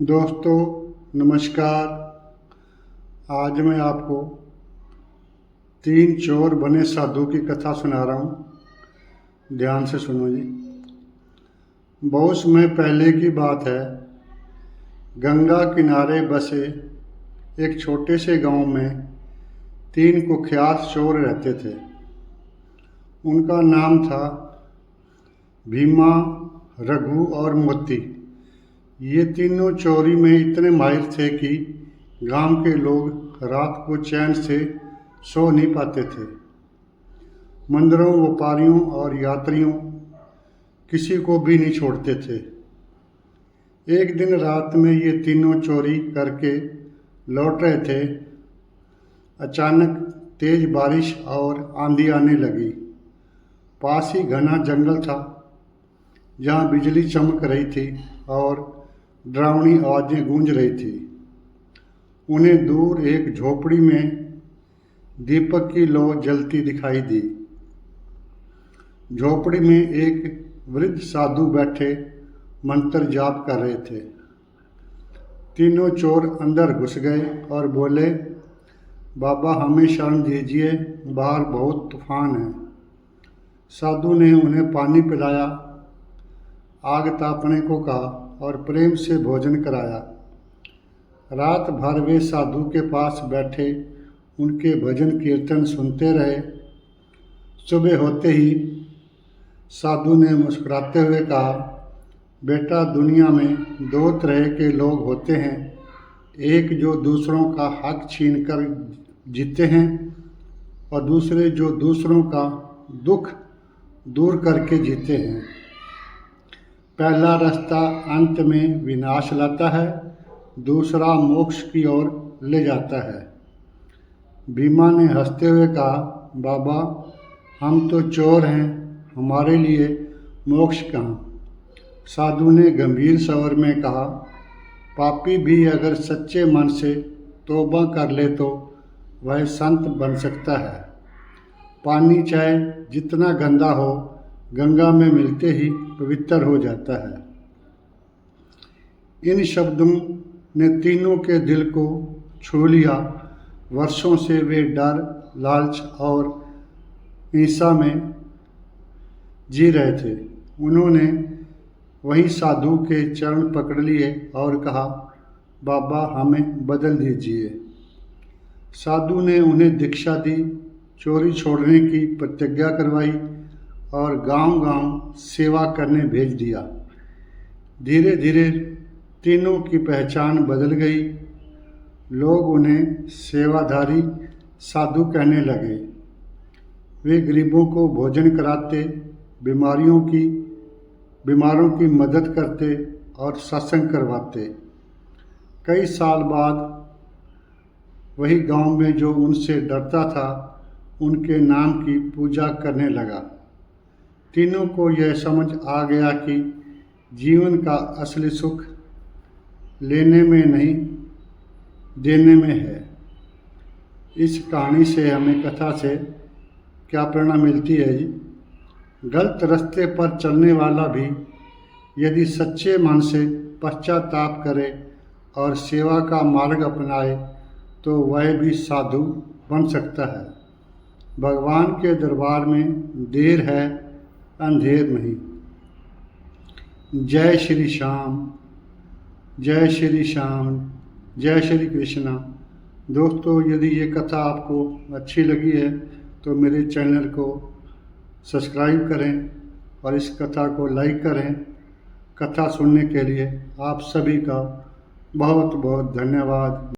दोस्तों नमस्कार। आज मैं आपको 3 चोर बने साधु की कथा सुना रहा हूँ। ध्यान से सुनो जी। बहुत समय पहले की बात है। गंगा किनारे बसे एक छोटे से गांव में 3 कुख्यात चोर रहते थे। उनका नाम था भीमा, रघु और मोती। ये तीनों चोरी में इतने माहिर थे कि गांव के लोग रात को चैन से सो नहीं पाते थे। मंदिरों, व्यापारियों और यात्रियों किसी को भी नहीं छोड़ते थे। एक दिन रात में ये तीनों चोरी करके लौट रहे थे। अचानक तेज बारिश और आंधी आने लगी। पास ही घना जंगल था जहाँ बिजली चमक रही थी और डरावनी आवाज़ें गूंज रही थी। उन्हें दूर एक झोपड़ी में दीपक की लौ जलती दिखाई दी। झोपड़ी में एक वृद्ध साधु बैठे मंत्र जाप कर रहे थे। तीनों चोर अंदर घुस गए और बोले, बाबा हमें शरण दीजिए, बाहर बहुत तूफान है। साधु ने उन्हें पानी पिलाया, आग तापने को कहा और प्रेम से भोजन कराया। रात भर वे साधु के पास बैठे उनके भजन कीर्तन सुनते रहे। सुबह होते ही साधु ने मुस्कुराते हुए कहा, बेटा दुनिया में 2 तरह के लोग होते हैं, एक जो दूसरों का हक छीन कर जीते हैं और दूसरे जो दूसरों का दुख दूर करके जीते हैं। पहला रास्ता अंत में विनाश लाता है, दूसरा मोक्ष की ओर ले जाता है। भीमा ने हंसते हुए कहा, बाबा हम तो चोर हैं, हमारे लिए मोक्ष कहाँ। साधु ने गंभीर स्वर में कहा, पापी भी अगर सच्चे मन से तौबा कर ले तो वह संत बन सकता है। पानी चाहे जितना गंदा हो, गंगा में मिलते ही पवित्र हो जाता है। इन शब्दों ने तीनों के दिल को छू लिया। वर्षों से वे डर, लालच और हिंसा में जी रहे थे। उन्होंने वही साधु के चरण पकड़ लिए और कहा, बाबा हमें बदल दीजिए। साधु ने उन्हें दीक्षा दी, चोरी छोड़ने की प्रतिज्ञा करवाई और गांव-गांव सेवा करने भेज दिया। धीरे धीरे तीनों की पहचान बदल गई। लोग उन्हें सेवाधारी साधु कहने लगे। वे गरीबों को भोजन कराते, बीमारों की मदद करते और सत्संग करवाते। कई साल बाद वही गांव में जो उनसे डरता था, उनके नाम की पूजा करने लगा। तीनों को यह समझ आ गया कि जीवन का असली सुख लेने में नहीं, देने में है। इस कहानी से हमें कथा से क्या प्रेरणा मिलती है जी? गलत रास्ते पर चलने वाला भी यदि सच्चे मन से पश्चाताप करे और सेवा का मार्ग अपनाए तो वह भी साधु बन सकता है। भगवान के दरबार में देर है, अंधेर नहीं। जय श्री श्याम, जय श्री श्याम, जय श्री कृष्णा। दोस्तों यदि ये कथा आपको अच्छी लगी है तो मेरे चैनल को सब्सक्राइब करें और इस कथा को लाइक करें। कथा सुनने के लिए आप सभी का बहुत बहुत धन्यवाद।